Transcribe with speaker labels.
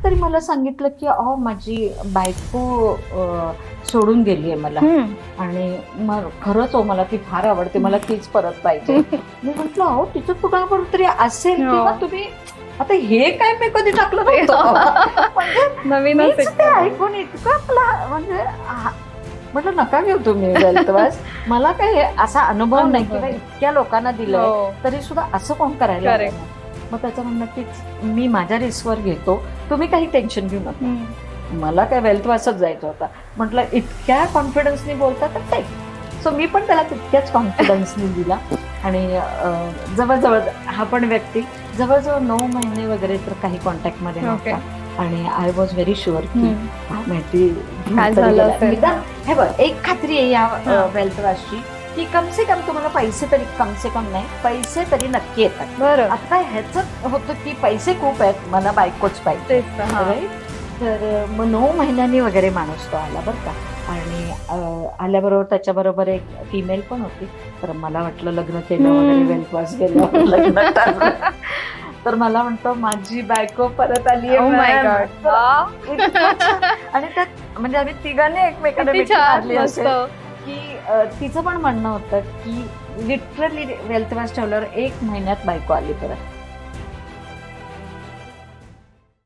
Speaker 1: तरी मला सांगितलं की अहो माझी बायको सोडून गेली आहे मला, आणि मग खरंच हो मला ती फार आवडते, मला तीच परत पाहिजे. मी म्हटलं अहो तिचं कुणाबरोबर तरी असेल किंवा तुम्ही आता हे काय मी कधी टाकलं नव्हतं. म्हणजे
Speaker 2: नवीनच
Speaker 1: मीच ते ऐकून इतकं आपला म्हणजे म्हटलं नका घेऊ तुम्ही वेल्थवास. मला काही असा अनुभव नाही किंवा इतक्या लोकांना दिलंय तरी सुद्धा असं कोण करायला लागलं नाही. मग त्याचं म्हणणं की मी माझ्या रिस्कवर घेतो, तुम्ही काही टेन्शन घेऊ नका. मला काय वेल्थवासच जायचं होता. म्हटलं इतक्या कॉन्फिडन्सनी बोलतात तर ते. सो मी पण त्याला तितक्याच कॉन्फिडन्सनी दिला. आणि जवळजवळ हा पण व्यक्ती जवळजवळ 9 महिने वगैरे तर काही कॉन्टॅक्टमध्ये नव्हता. आणि आय वॉज व्हेरी शुअर की माहिती हे बघ एक खात्री आहे या वेल्थवासची की कमसे कम तुम्हाला पैसे तरी कमसे कम नाही पैसे तरी नक्की येतात.
Speaker 2: बरं.
Speaker 1: आता ह्याच होतं की पैसे खूप आहेत, मला बायकोच पाहिजे. तर मग 9 महिन्यांनी वगैरे माणूस तो आला बरं का. आणि आल्याबरोबर त्याच्याबरोबर एक फिमेल पण होती. तर मला वाटलं लग्न केलं वगैरे वेल्थवास गेलं लग्न ठरलं. तर मला म्हणतो माझी बायको परत आली आहे. आणि त्यात म्हणजे आम्ही तिघांनी एकमेकांना मिठी मारली असेल की तिचं पण म्हणणं होतं की लिटरली वेल्थवास ठेवल्यावर 1 महिन्यात बायको आली परत.